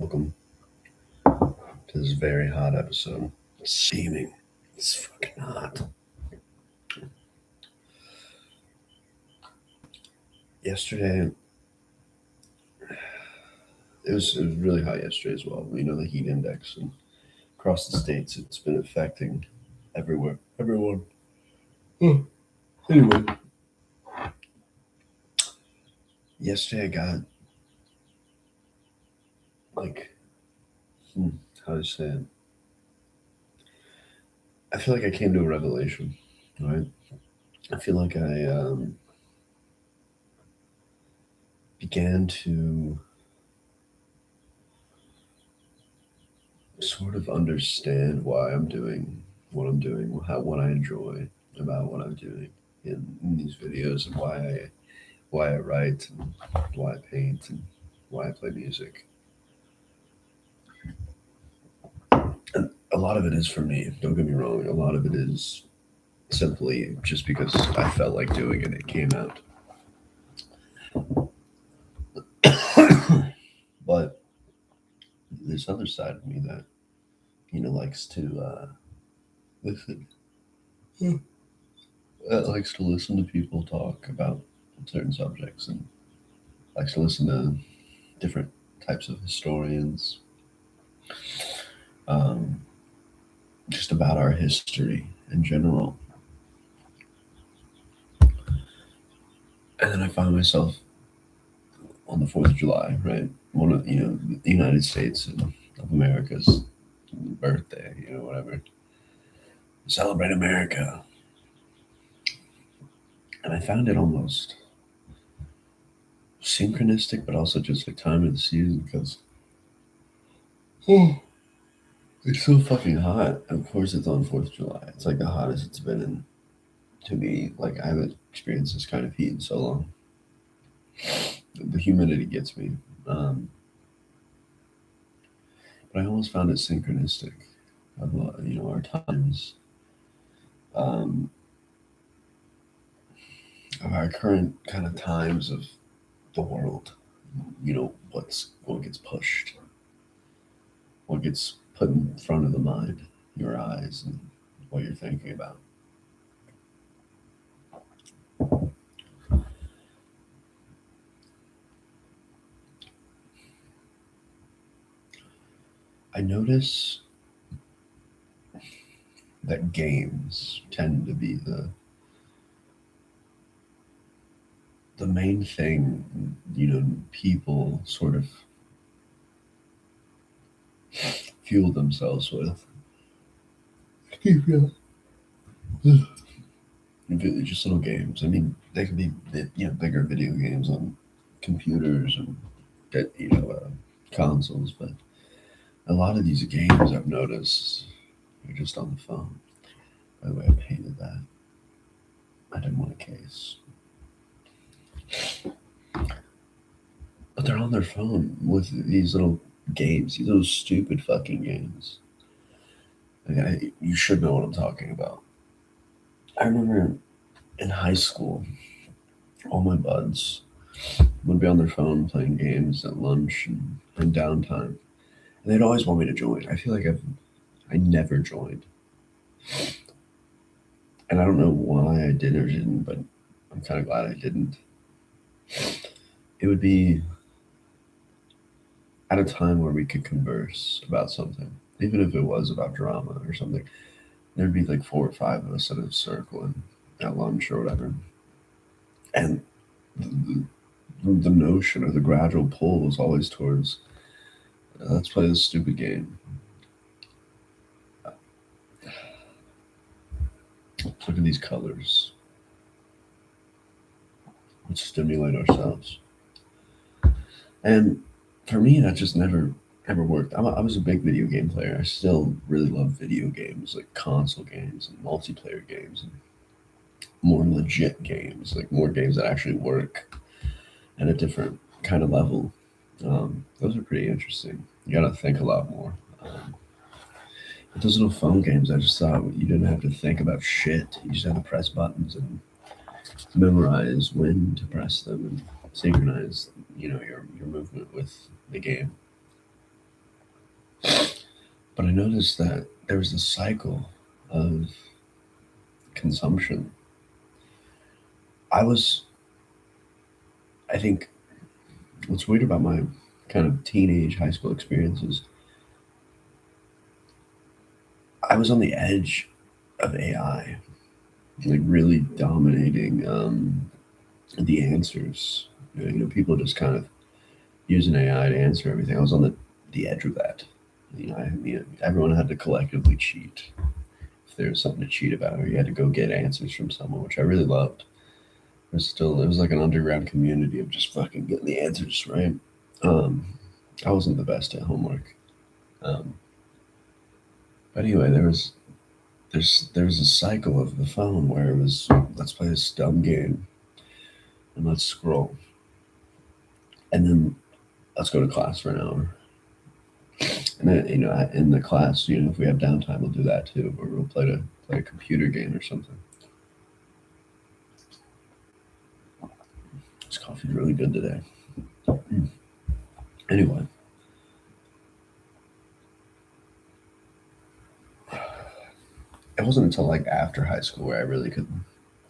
Welcome to this very hot episode. It's steaming. It's fucking hot. Yesterday, it was really hot yesterday as well. You know, the heat index and across the states, it's been affecting everywhere. Everyone. Anyway, yesterday I got like, how to say it? I feel like I came to a revelation. Right? I feel like I began to sort of understand why I'm doing what I enjoy about what I'm doing in these videos, and why I write, and why I paint, and why I play music. And a lot of it is for me. Don't get me wrong. A lot of it is simply just because I felt like doing it. It came out. But this other side of me that likes to listen. That likes to listen to people talk about certain subjects, and likes to listen to different types of historians, um, just about our history in general. And then I find myself on the 4th of July, right? One of, the United States of America's birthday, whatever. Celebrate America. And I found it almost synchronistic, but also just the time of the season because it's so fucking hot. And of course, it's on 4th of July. It's like the hottest it's been in, to me. Like, I haven't experienced this kind of heat in so long. The humidity gets me. But I almost found it synchronistic of our times, um, of our current kind of times of the world. What gets pushed, what gets put in front of the mind, your eyes, and what you're thinking about. I notice that games tend to be the main thing, people sort of fuel themselves with. Just little games. I mean, they could be bigger video games on computers and consoles, but a lot of these games I've noticed are just on the phone. By the way, I painted that. I didn't want a case. But they're on their phone with these little games, these little stupid fucking games. You should know what I'm talking about. I remember in high school, all my buds would be on their phone playing games at lunch and downtime. And they'd always want me to join. I feel like I never joined. And I don't know why I did or didn't, but I'm kind of glad I didn't. It would be at a time where we could converse about something, even if it was about drama or something. There'd be like 4 or 5 of us in a circle and at lunch or whatever. And the notion or the gradual pull was always towards, let's play this stupid game. Let's look at these colors. Let's stimulate ourselves. And for me, that just never ever worked. I was a big video game player. I still really love video games, like console games and multiplayer games, and more legit games, like more games that actually work at a different kind of level. Those are pretty interesting. You gotta think a lot more. But those little phone games, I just thought you didn't have to think about shit. You just had to press buttons and memorize when to press them and synchronize, your movement with the game. But I noticed that there was a cycle of consumption. I was, I think, what's weird about my kind of teenage high school experiences, I was on the edge of AI, like really dominating the answers. People just kind of using AI to answer everything. I was on the edge of that. Everyone had to collectively cheat if there was something to cheat about, or you had to go get answers from someone, which I really loved. It was like an underground community of just fucking getting the answers right. Um, I wasn't the best at homework, um, but anyway, there was a cycle of the phone where it was, let's play this dumb game and let's scroll, and then let's go to class for an hour. And then, in the class, if we have downtime, we'll do that too, or we'll play a computer game or something. This coffee's really good today. Anyway, it wasn't until like after high school where I really could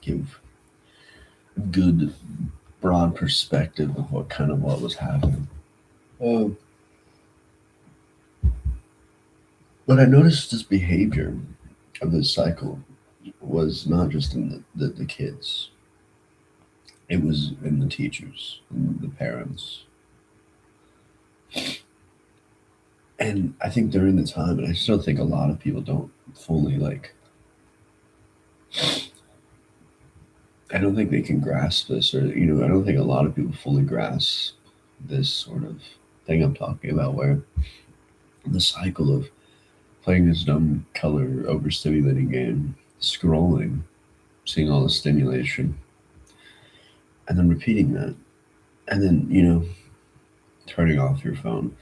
give a good, broad perspective of what was happening. Um, but I noticed this behavior of this cycle was not just in the kids; it was in the teachers and the parents. And I think during the time, and I still think a lot of people don't fully like, I don't think they can grasp this, or, I don't think a lot of people fully grasp this sort of thing I'm talking about, where the cycle of playing this dumb color overstimulating game, scrolling, seeing all the stimulation, and then repeating that, and then, turning off your phone,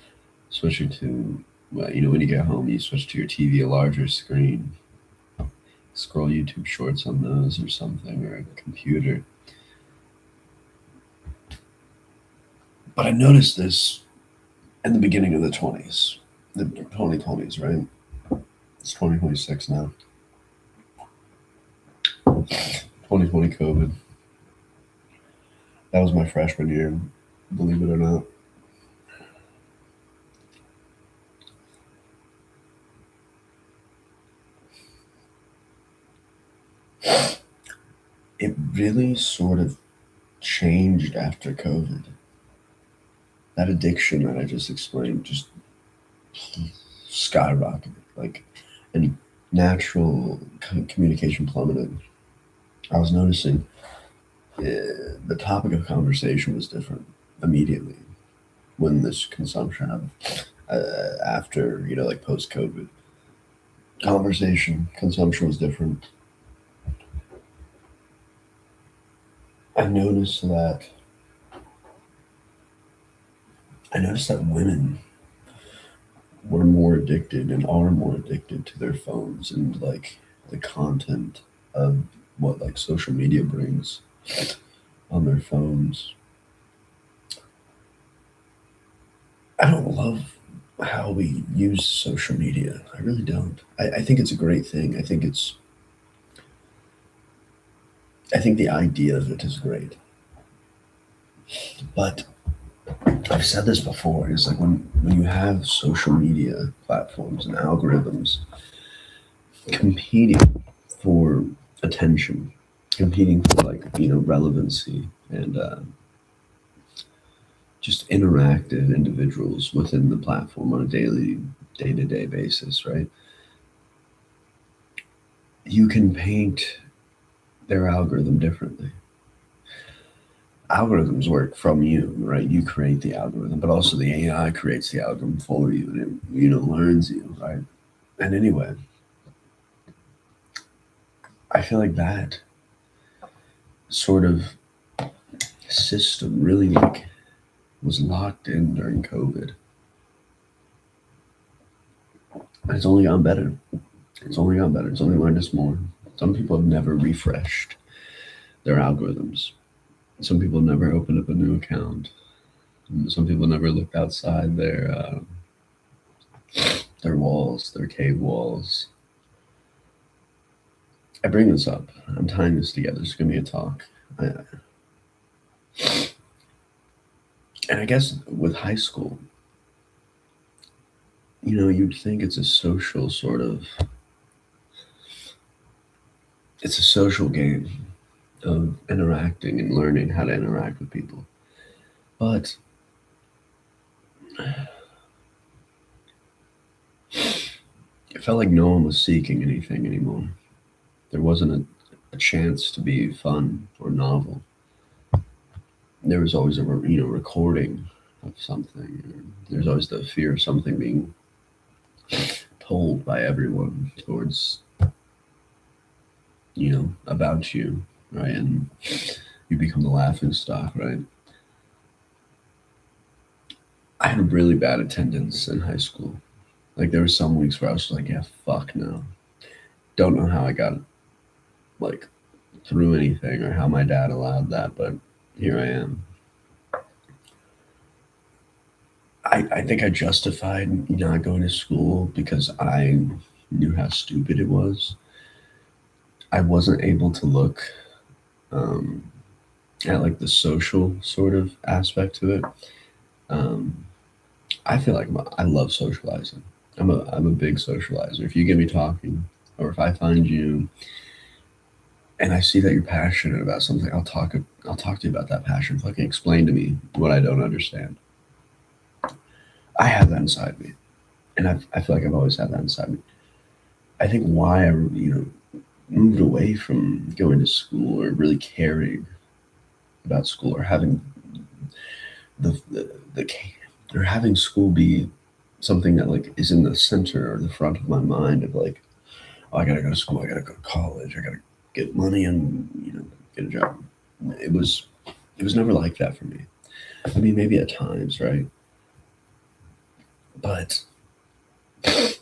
switching to, well, when you get home, you switch to your TV, a larger screen, scroll YouTube shorts on those or something, or a computer. But I noticed this in the beginning of the 2020s, right? It's 2026 now. 2020 COVID. That was my freshman year, believe it or not. It really sort of changed after COVID. That addiction that I just explained just skyrocketed, like, and natural communication plummeted. I was noticing the topic of conversation was different immediately when this consumption of after, like post COVID, conversation consumption was different. I noticed that women were more addicted and are more addicted to their phones and like the content of what like social media brings on their phones. I don't love how we use social media. I really don't. I think it's a great thing. I think the idea of it is great. But I've said this before, it's like when you have social media platforms and algorithms competing for attention, competing for like, relevancy and just interactive individuals within the platform on a day-to-day basis, right? You can paint their algorithm differently. Algorithms work from you, right? You create the algorithm, but also the AI creates the algorithm for you, and it, learns you, right? And anyway, I feel like that sort of system really like was locked in during COVID. And it's only gotten better. It's only gotten better. It's only learned us more. Some people have never refreshed their algorithms. Some people never opened up a new account. Some people never looked outside their walls, their cave walls. I bring this up. I'm tying this together. It's gonna be a talk. And I guess with high school, you'd think it's a social sort of, it's a social game of interacting and learning how to interact with people. But it felt like no one was seeking anything anymore. There wasn't a chance to be fun or novel. There was always a recording of something. There's always the fear of something being told by everyone towards about you, right? And you become the laughing stock, right? I had really bad attendance in high school. Like there were some weeks where I was like, yeah, fuck no. Don't know how I got like through anything or how my dad allowed that, but here I am. I think I justified not going to school because I knew how stupid it was. I wasn't able to look um, at like the social sort of aspect to it. Um, I feel like I love socializing. I'm a big socializer. If you get me talking, or if I find you and I see that you're passionate about something, I'll talk to you about that passion. Fucking explain to me what I don't understand. I have that inside me, and I feel like I've always had that inside me. I think why I moved away from going to school or really caring about school or having the or having school be something that like is in the center or the front of my mind of like, oh, I gotta go to school, I gotta go to college, I gotta get money and get a job. It was never like that for me. I mean, maybe at times, right? But I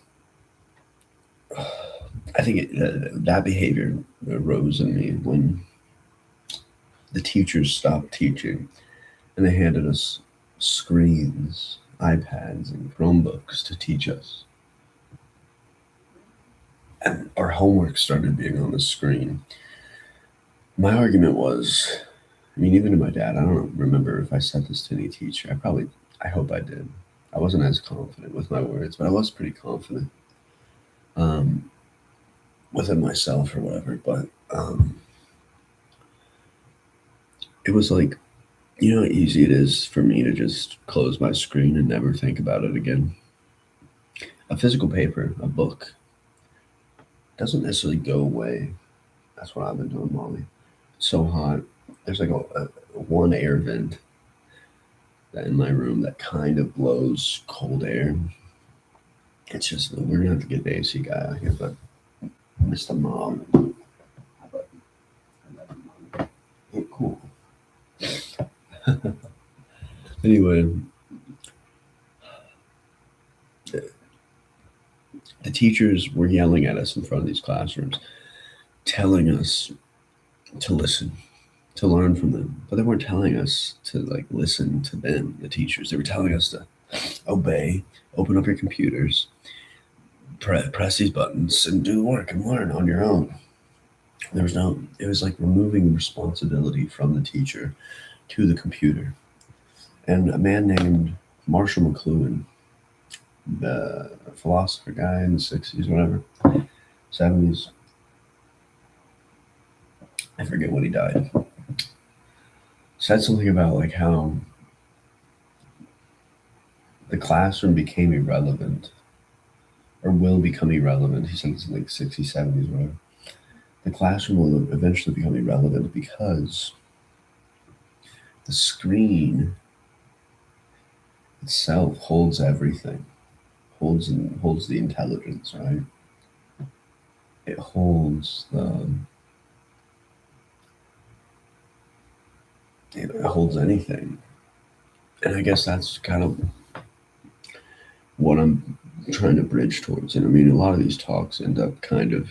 think that behavior arose in me when the teachers stopped teaching and they handed us screens, iPads, and Chromebooks to teach us. And our homework started being on the screen. My argument was, I mean, even to my dad, I don't remember if I said this to any teacher. I hope I did. I wasn't as confident with my words, but I was pretty confident um, within myself or whatever. But it was like, how easy it is for me to just close my screen and never think about it again. A physical paper, a book, doesn't necessarily go away. That's what I've been doing, Molly. It's so hot. There's like a one air vent that in my room that kind of blows cold air. It's just we're gonna have to get the AC guy out here, but Mr. Mom, but cool. Anyway, the teachers were yelling at us in front of these classrooms, telling us to listen, to learn from them, but they weren't telling us to like listen to them, the teachers. They were telling us to obey, open up your computers, press these buttons, and do the work and learn on your own. It was like removing responsibility from the teacher to the computer. And a man named Marshall McLuhan, the philosopher guy in the 60s, whatever, 70s, I forget when he died, said something about like how the classroom became irrelevant or will become irrelevant. He said it's like 60s, 70s, whatever. The classroom will eventually become irrelevant because the screen itself holds everything, holds the intelligence, right? It holds it holds anything. And I guess that's kind of what I'm trying to bridge towards. And I mean, a lot of these talks end up kind of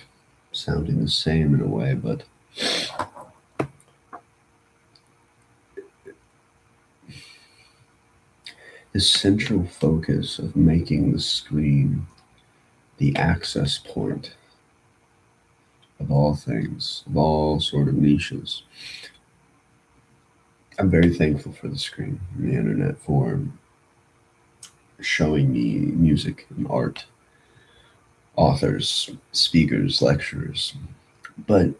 sounding the same in a way, but the central focus of making the screen the access point of all things, of all sort of niches. I'm very thankful for the screen and the internet for showing me music and art, authors, speakers, lecturers. But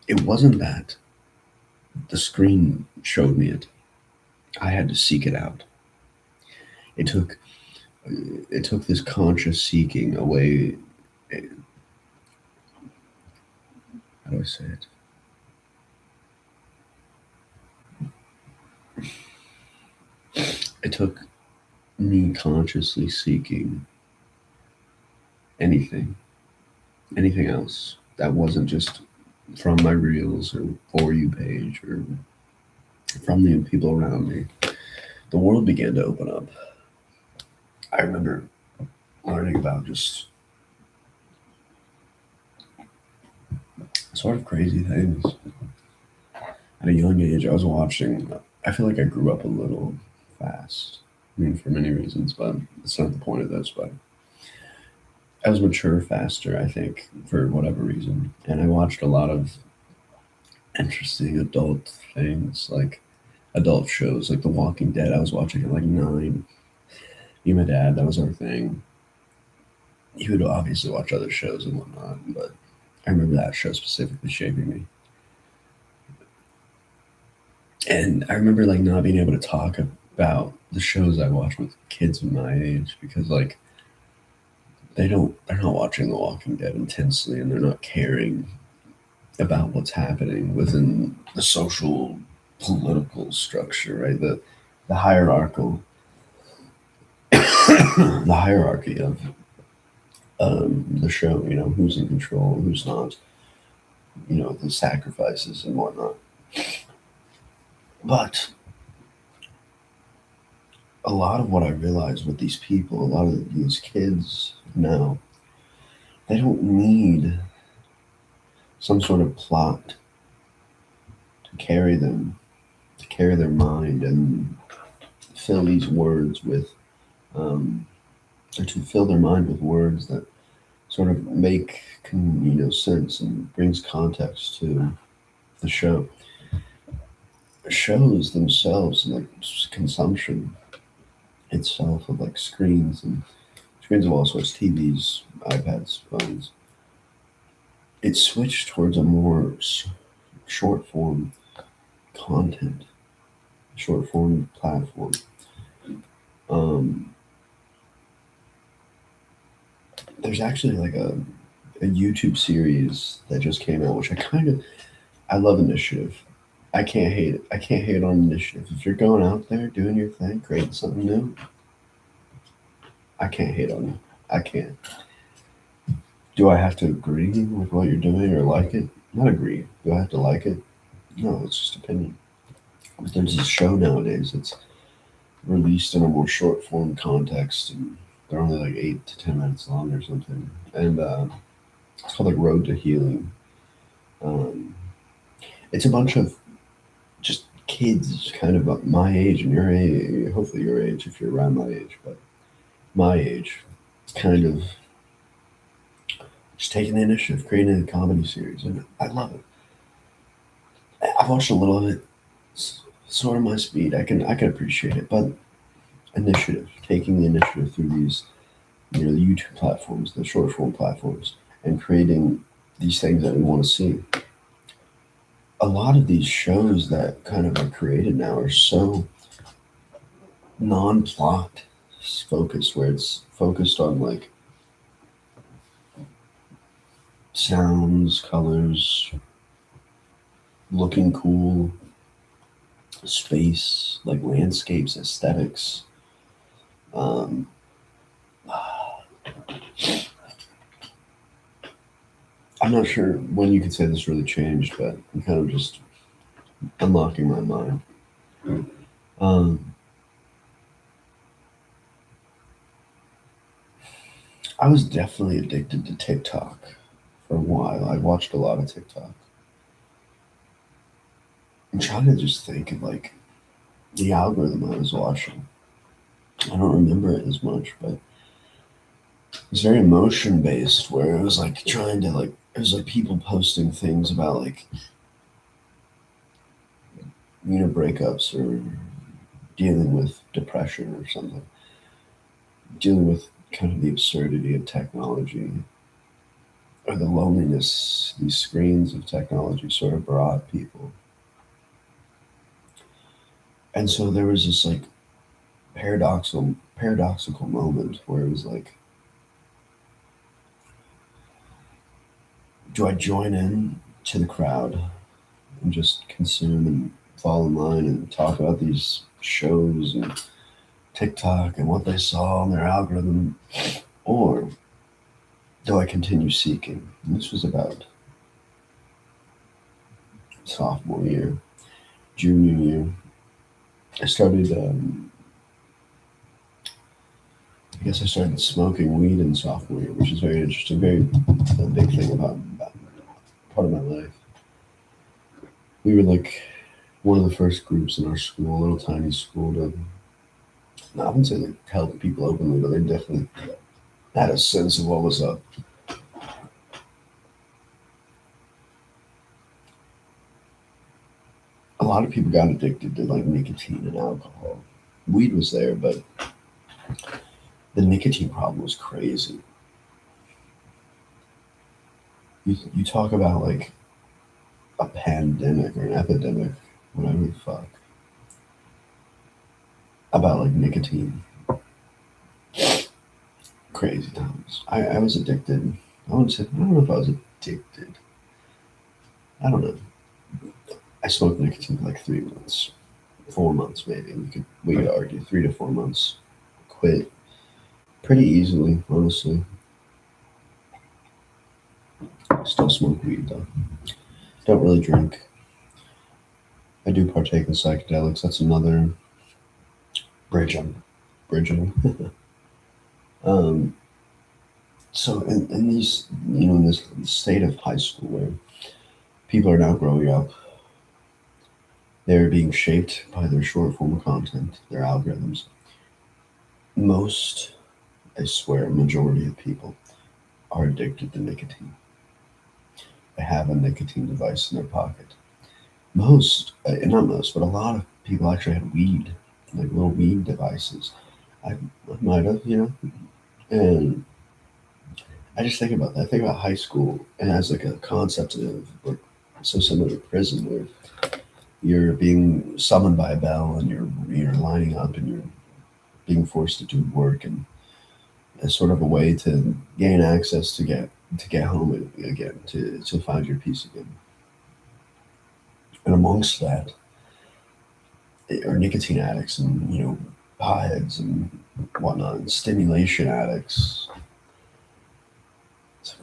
it wasn't that the screen showed me it. I had to seek it out. It took it took this conscious seeking away. How do I say it? It took me consciously seeking anything, anything else that wasn't just from my reels or for you page or from the people around me. The world began to open up. I remember learning about just sort of crazy things at a young age. I was watching. I feel like I grew up a little fast. I mean, for many reasons, but it's not the point of this. But I was mature faster, I think, for whatever reason. And I watched a lot of interesting adult things, like adult shows, like The Walking Dead. I was watching at like 9. Me and my dad, that was our thing. He would obviously watch other shows and whatnot, but I remember that show specifically shaping me. And I remember like not being able to talk about the shows I watched with kids of my age because like they're not watching The Walking Dead intensely and they're not caring about what's happening within the social political structure, right? The hierarchical the hierarchy of the show, who's in control, who's not, the sacrifices and whatnot. But a lot of what I realize with these people, a lot of these kids now, they don't need some sort of plot to carry them, to carry their mind and fill these words with, or to fill their mind with words that sort of make sense and brings context to the show. Shows themselves, like consumption itself of like screens of all sorts, TVs, iPads, phones. It switched towards a more short form content, short form platform. Um, there's actually like a YouTube series that just came out, which I love Initiative. I can't hate it. I can't hate on Initiative. If you're going out there doing your thing, creating something new, I can't hate on you. I can't. Do I have to agree with what you're doing or like it? Not agree. Do I have to like it? No, it's just opinion. But there's a show nowadays that's released in a more short form context, and they're only like 8 to 10 minutes long or something. And it's called like Road to Healing. Um, it's a bunch of just kids, kind of my age and your age. Hopefully your age, if you're around my age, but my age, kind of just taking the initiative, creating a comedy series, and I love it. I've watched a little of it. It's sort of my speed. I can appreciate it, but initiative, taking the initiative through these, the YouTube platforms, the short form platforms, and creating these things that we want to see. A lot of these shows that kind of are created now are so non-plot focused, where it's focused on like sounds, colors, looking cool, space, like landscapes, aesthetics. Um, I'm not sure when you could say this really changed, but I'm kind of just unlocking my mind. Um, I was definitely addicted to TikTok for a while. I watched a lot of TikTok. I'm trying to just think of like the algorithm I was watching. I don't remember it as much, but was very emotion based, where it was like trying to like it was like people posting things about like breakups or dealing with depression or something, dealing with kind of the absurdity of technology or the loneliness these screens of technology sort of brought people. And so there was this like paradoxical moment where it was like, do I join in to the crowd and just consume and fall in line and talk about these shows and TikTok and what they saw on their algorithm, or do I continue seeking? And this was about sophomore year, junior year. I started. I guess I started smoking weed in sophomore year, which is very interesting. Very a big thing about part of my life. We were like one of the first groups in our school, a little tiny school, to I wouldn't say they tell people openly, but they definitely had a sense of what was up. A lot of people got addicted to like nicotine and alcohol. Weed was there, but the nicotine problem was crazy. You talk about like a pandemic or an epidemic, whatever the fuck, about like nicotine. Crazy times. I was addicted. I don't know if I was addicted. I don't know. I smoked nicotine for like 3 months, 4 months maybe. We could argue 3 to 4 months. Quit pretty easily, honestly. Still smoke weed though. Don't really drink. I do partake in psychedelics. That's another bridge on bridge on. um, so in these in this state of high school where people are now growing up, they're being shaped by their short form content, their algorithms. Most, I swear, majority of people are addicted to nicotine. They have a nicotine device in their pocket. Not most, but a lot of people actually had weed, like little weed devices. I might have, and I just think about that. I think about high school and as like a concept of like so similar to prison, where you're being summoned by a bell and you're lining up and you're being forced to do work, and as sort of a way to gain access to get home again, to find your peace again. And amongst that are nicotine addicts and potheads and whatnot, and stimulation addicts. It's,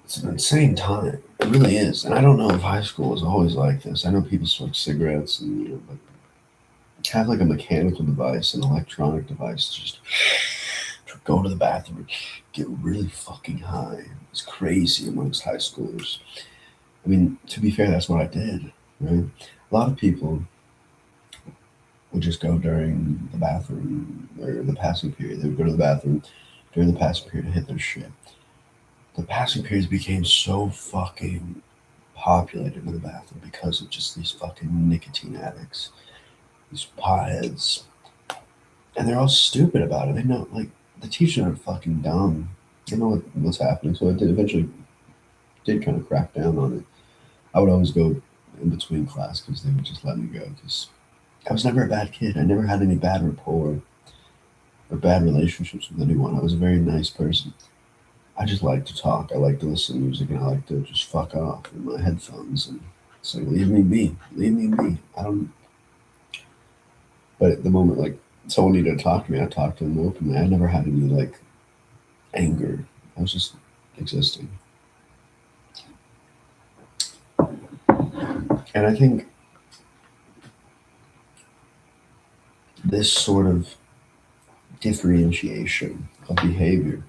it's an insane time. It really is. And I don't know if high school was always like this. I know people smoke cigarettes and but have like a mechanical device, an electronic device, just to go to the bathroom and get really fucking high. It's crazy amongst high schoolers. I mean, to be fair, that's what I did, right? A lot of people would just go during the bathroom or the passing period. They would go to the bathroom during the passing period to hit their shit. The passing periods became so fucking populated in the bathroom because of just these fucking nicotine addicts, these potheads, and they're all stupid about it. They know, like, the teachers are fucking dumb. They know what's happening, so it eventually did kind of crack down on it. I would always go in between class because they would just let me go because I was never a bad kid. I never had any bad rapport or bad relationships with anyone. I was a very nice person. I just like to talk. I like to listen to music, and I like to just fuck off in my headphones and say, "Leave me be, leave me be." I don't. But at the moment, like someone needed to talk to me, I talked to them openly. I never had any like anger. I was just existing, and I think this sort of differentiation of behavior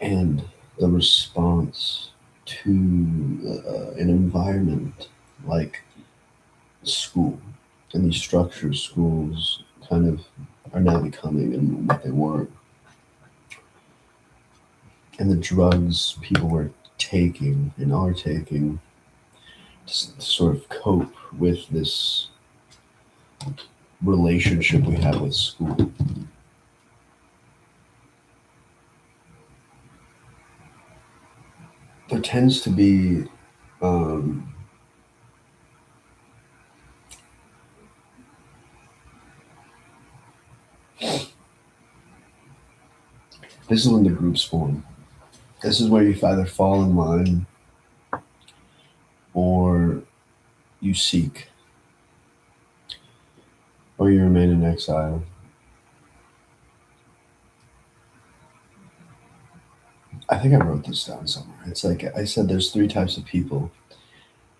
and the response to an environment like school and these structured schools kind of are now becoming and what they were, and the drugs people were taking and are taking to sort of cope with this relationship we have with school. There tends to be um, this is when the groups form. This is where you either fall in line or you seek or you remain in exile. I think I wrote this down somewhere. It's like I said, there's three types of people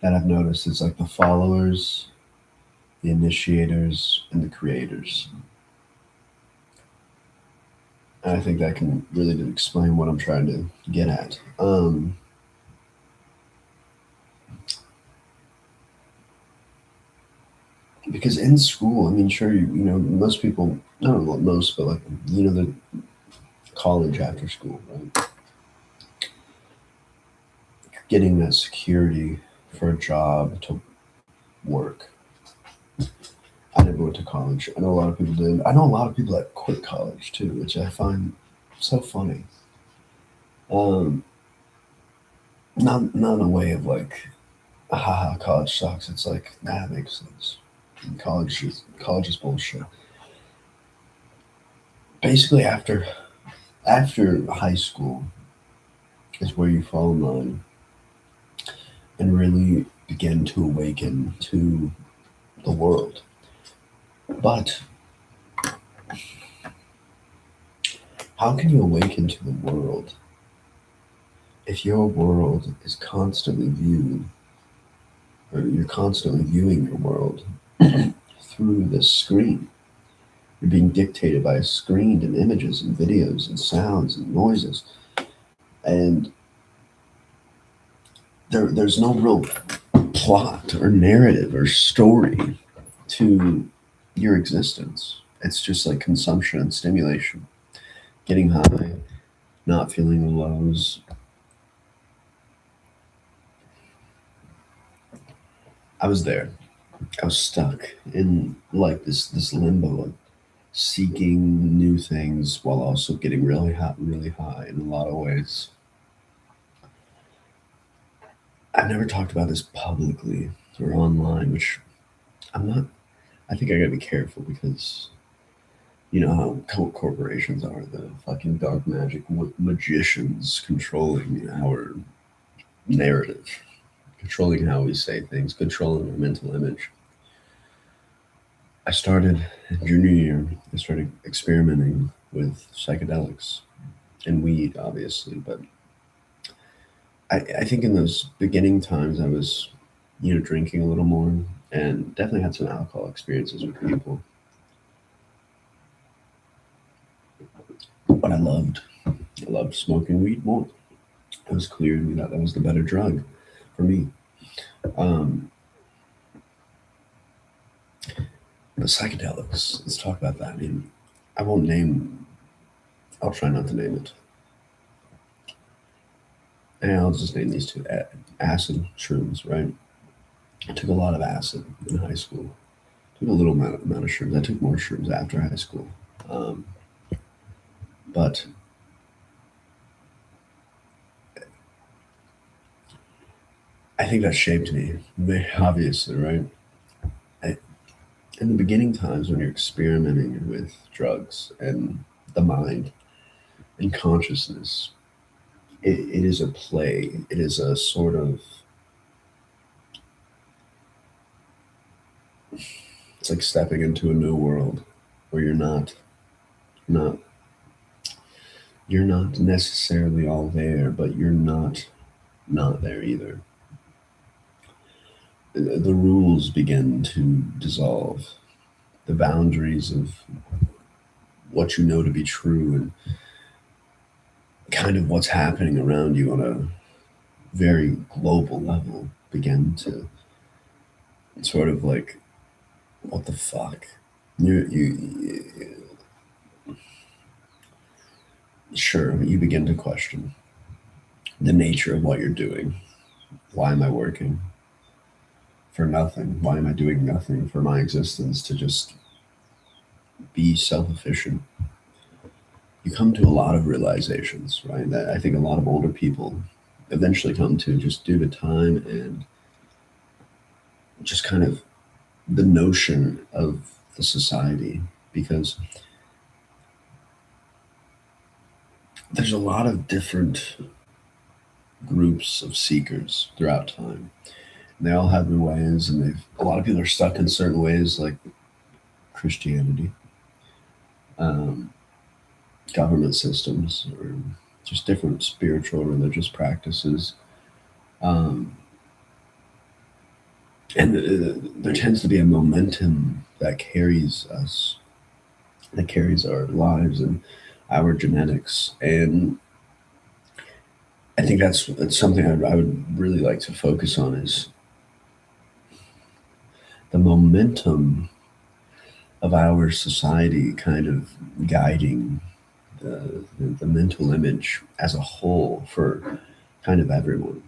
that I've noticed. It's like the followers, the initiators, and the creators. And I think that can really explain what I'm trying to get at. Because in school, I mean, sure, you know, most people, I don't know what most, but like, you know, the college after school, right? Getting that security for a job to work. I never went to college. I know a lot of people did. I know a lot of people that quit college too, which I find so funny. Um, not in a way of like, haha, college sucks. It's like, nah, it makes sense. College is bullshit. Basically, after high school is where you fall in line and really begin to awaken to the world. But how can you awaken to the world if your world is constantly viewed, or you're constantly viewing your world through this screen? You're being dictated by a screen and images and videos and sounds and noises. And there's no real plot or narrative or story to your existence. It's just like consumption and stimulation, getting high, not feeling the lows. I was there. I was stuck in like this limbo of seeking new things while also getting really hot, really high in a lot of ways. I've never talked about this publicly or online, which I'm not. I think I gotta be careful because you know how corporations are, the fucking dark magic magicians controlling our narrative, controlling how we say things, controlling our mental image. I started in junior year. I started experimenting with psychedelics and weed, obviously, but I think in those beginning times I was, you know, drinking a little more and definitely had some alcohol experiences with people. But I loved smoking weed more. It was clear to me that that was the better drug for me. Um, but psychedelics, let's talk about that. I mean, I won't name, I'll try not to name it. And I'll just name these two acid shrooms, right? I took a lot of acid in high school. Took a little amount of shrooms. I took more shrooms after high school. Um, but I think that shaped me, obviously, right? I, in the beginning times when you're experimenting with drugs and the mind and consciousness, it is a play. It is a sort of, it's like stepping into a new world where not, you're not necessarily all there, but you're not there either. The rules begin to dissolve. The boundaries of what you know to be true and kind of what's happening around you on a very global level begin to sort of like, what the fuck? You sure, you begin to question the nature of what you're doing. Why am I working for nothing? Why am I doing nothing for my existence to just be self efficient? You come to a lot of realizations, right? That I think a lot of older people eventually come to just due to time and just kind of the notion of the society. Because there's a lot of different groups of seekers throughout time. They all have their ways, and they've a lot of people are stuck in certain ways, like Christianity, um, government systems, or just different spiritual religious practices. Um, and there tends to be a momentum that carries us, that carries our lives and our genetics. And I think that's something I would really like to focus on is the momentum of our society kind of guiding the mental image as a whole for kind of everyone.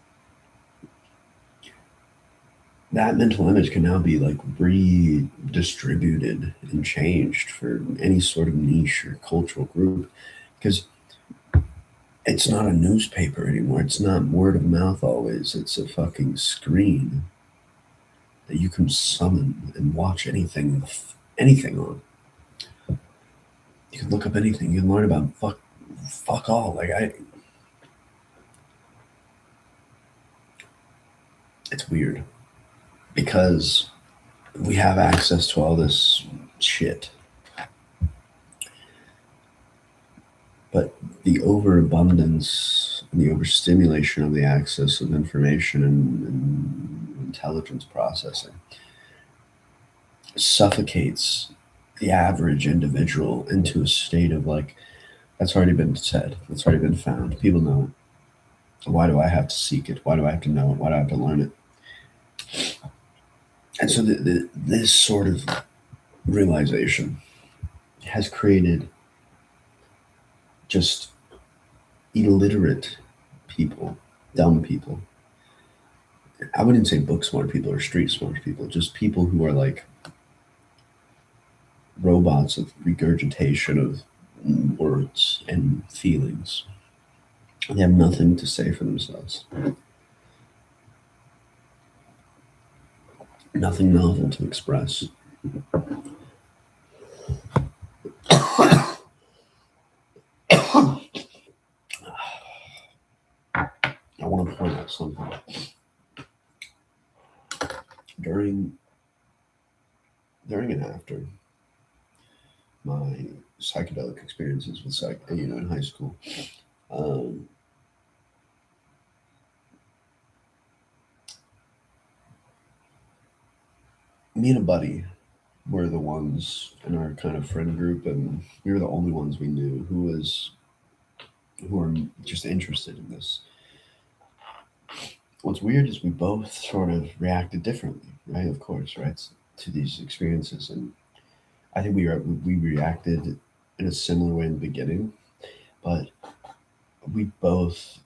That mental image can now be like redistributed and changed for any sort of niche or cultural group because it's not a newspaper anymore. It's not word of mouth always. It's a fucking screen that you can summon and watch anything on. You can look up anything. You can learn about fuck all. It's weird because we have access to all this shit, but the overabundance and the overstimulation of the access of information and intelligence processing suffocates the average individual into a state of like, that's already been said, that's already been found. People know it. Why do I have to seek it? Why do I have to know it? Why do I have to learn it? And so this sort of realization has created just illiterate people, dumb people. I wouldn't say book smart people or street smart people, just people who are like robots of regurgitation of words and feelings. They have nothing to say for themselves, nothing novel to express. I want to point out something. During and after my psychedelic experiences with in high school, um, me and a buddy were the ones in our kind of friend group, and we were the only ones we knew who were just interested in this. What's weird is we both sort of reacted differently, right? Of course, right, to these experiences, and I think we reacted in a similar way in the beginning, but we both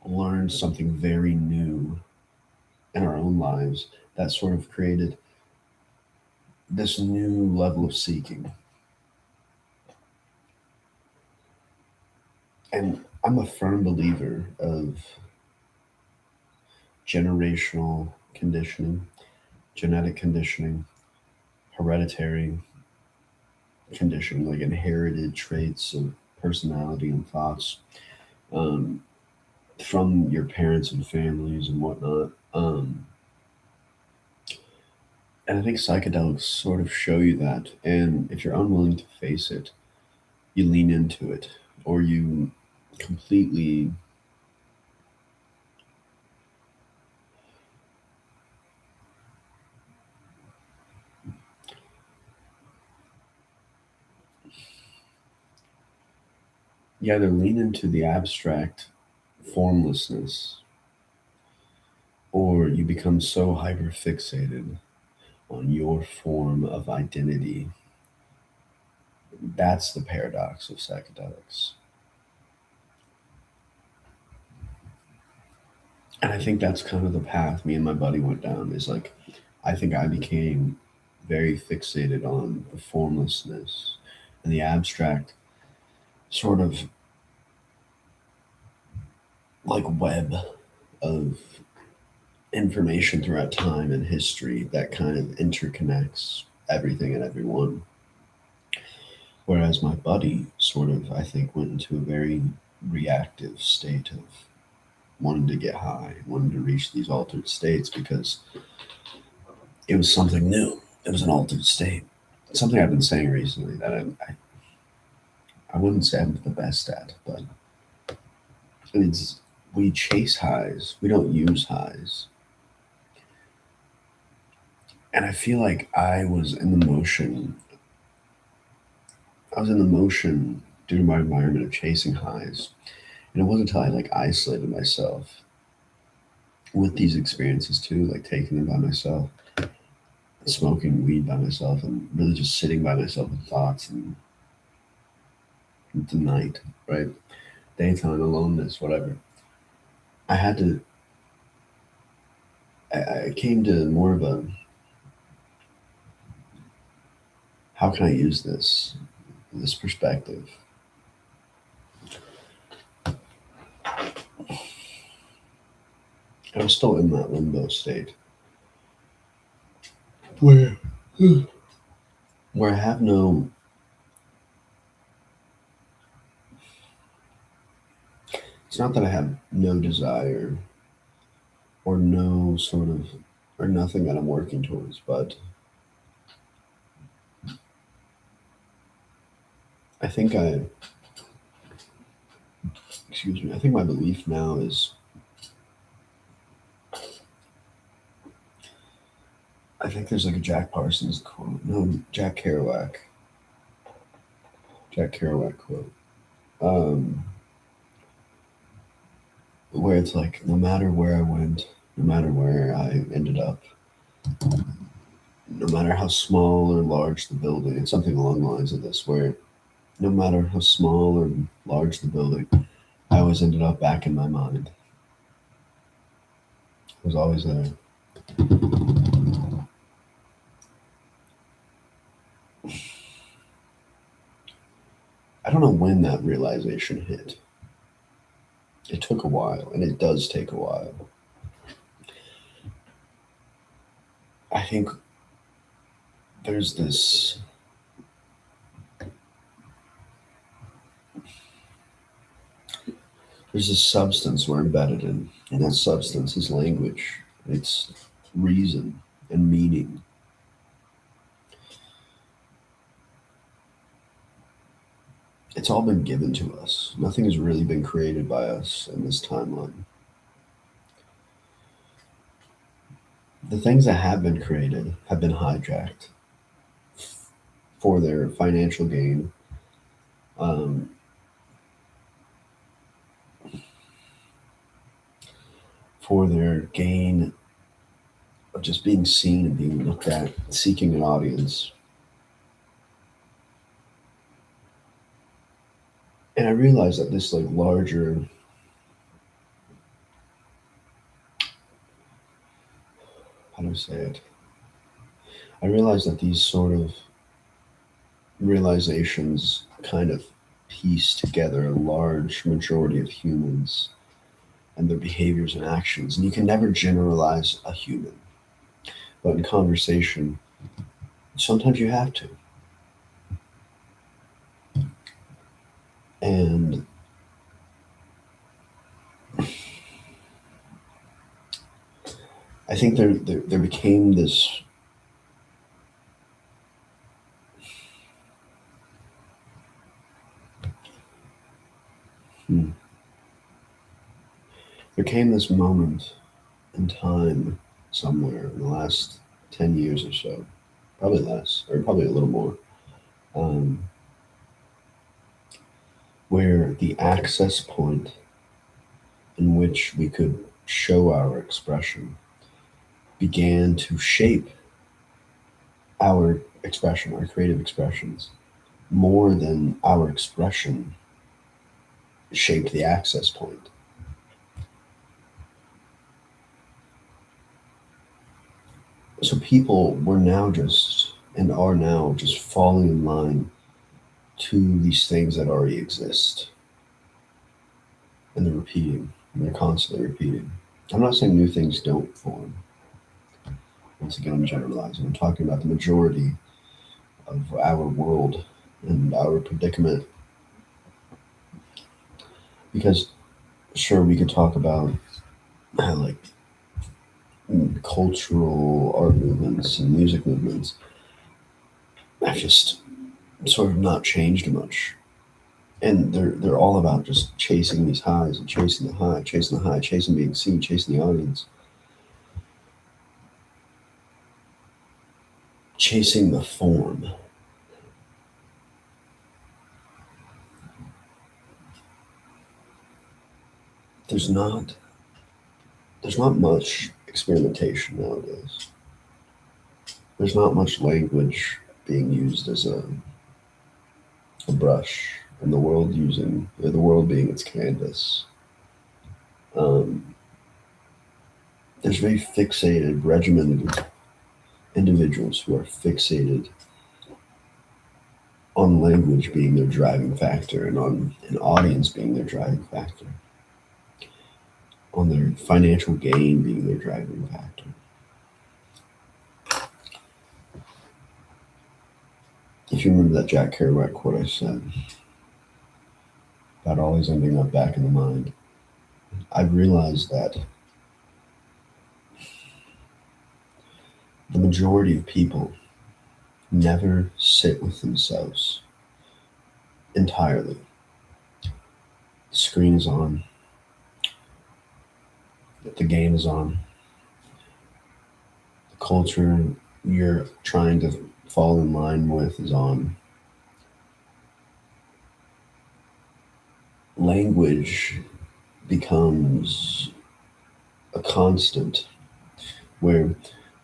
learned something very new in our own lives that sort of created this new level of seeking. And I'm a firm believer of generational conditioning, genetic conditioning, hereditary conditioning, like inherited traits of personality and thoughts um, from your parents and families and whatnot. And I think psychedelics sort of show you that. And if you're unwilling to face it, you lean into it or you completely, you either lean into the abstract formlessness or you become so hyper fixated on your form of identity. That's the paradox of psychedelics. And I think that's kind of the path me and my buddy went down. Is like, I think I became very fixated on the formlessness and the abstract sort of like web of information throughout time and history that kind of interconnects everything and everyone. Whereas my buddy sort of, I think, went into a very reactive state of wanting to get high, wanting to reach these altered states because it was something new. It was an altered state. Something I've been saying recently that I wouldn't say I'm the best at, but it's we chase highs, we don't use highs. And I feel like I was in the motion due to my environment of chasing highs. And it wasn't until I like isolated myself with these experiences too, like taking them by myself, smoking weed by myself, and really just sitting by myself with thoughts and the night, right? Daytime aloneness, whatever. I had to. I came to more of a how can I use this perspective. I'm still in that limbo state where where I have no. It's not that I have no desire or no sort of or nothing that I'm working towards, but I think I excuse me. I think my belief now is I think there's like a Jack Parsons quote. No, Jack Kerouac quote. Um, where it's like no matter where I went, no matter where I ended up, no matter how small or large the building, it's something along the lines of this, where no matter how small or large the building, I always ended up back in my mind. It was always there. I don't know when that realization hit. It took a while, and it does take a while. I think there's this substance we're embedded in, and that substance is language. It's reason and meaning. It's all been given to us. Nothing has really been created by us in this timeline. The things that have been created have been hijacked for their financial gain, um, for their gain of just being seen and being looked at, seeking an audience. And I realized that this like larger, how do I say it? I realized that these sort of realizations kind of piece together a large majority of humans and their behaviors and actions. And you can never generalize a human. But in conversation, sometimes you have to. And I think there became this. Hmm, there came this moment in time somewhere in the last 10 years or so, probably less, or probably a little more, um, where the access point in which we could show our expression began to shape our expression, our creative expressions, more than our expression shaped the access point. So people were now just and are now just falling in line to these things that already exist, and they're repeating, and they're constantly repeating. I'm not saying new things don't form. Once again, I'm generalizing. I'm talking about the majority of our world and our predicament. Because sure, we could talk about like cultural art movements and music movements have just sort of not changed much. And they're all about just chasing these highs and chasing the high, chasing the high, chasing being seen, chasing the audience, chasing the form. There's not there's not much experimentation nowadays. There's not much language being used as a brush, and the world being its canvas. Um, there's very fixated, regimented individuals who are fixated on language being their driving factor and on an audience being their driving factor, on their financial gain being their driving factor. If you remember that Jack Kerouac quote I said about always ending up back in the mind, I've realized that the majority of people never sit with themselves entirely. The screen is on, the game is on, the culture you're trying to fall in line with is on. Language becomes a constant where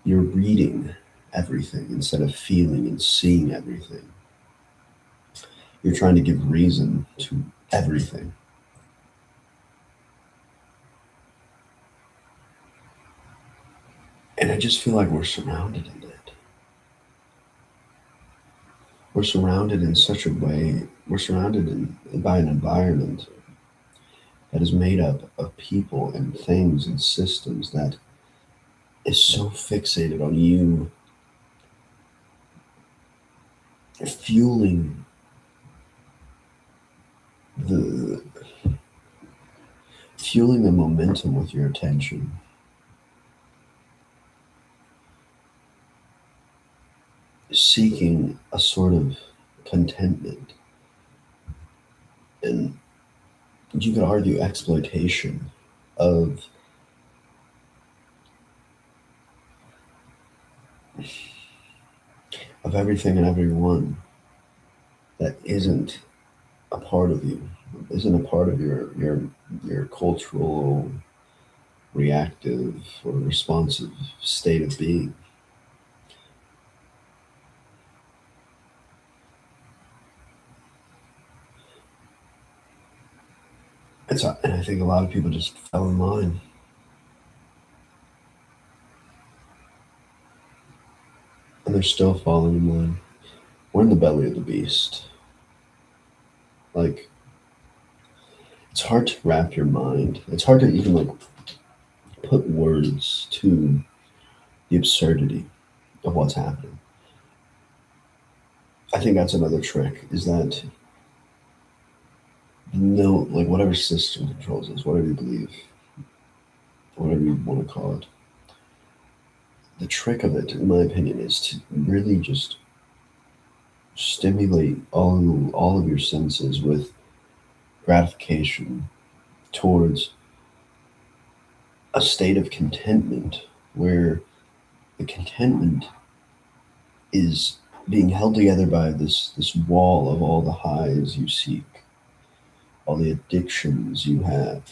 you're reading everything instead of feeling and seeing everything. You're trying to give reason to everything. And I just feel like we're surrounded in it. We're surrounded in such a way, we're surrounded by an environment that is made up of people and things and systems that is so fixated on you fueling the fueling the momentum with your attention, seeking a sort of contentment, and you could argue exploitation of everything and everyone that isn't a part of you, isn't a part of your cultural reactive or responsive state of being. And I think a lot of people just fell in line, and they're still falling in line. We're in the belly of the beast. Like, it's hard to wrap your mind. It's hard to even like put words to the absurdity of what's happening. I think that's another trick is that no, like whatever system controls us, whatever you believe, whatever you want to call it, the trick of it, in my opinion, is to really just stimulate all of your senses with gratification towards a state of contentment where the contentment is being held together by this wall of all the highs you seek, all the addictions you have.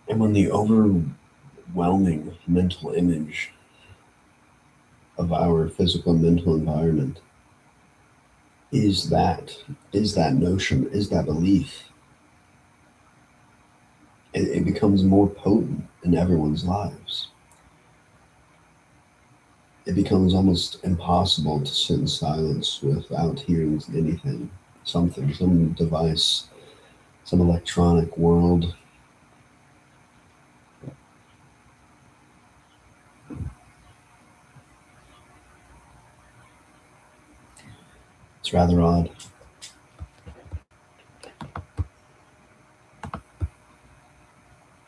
And when the overwhelming mental image of our physical and mental environment is that notion, is that belief. It becomes more potent in everyone's lives. It becomes almost impossible to sit in silence without hearing anything, something, some device, some electronic world. It's rather odd.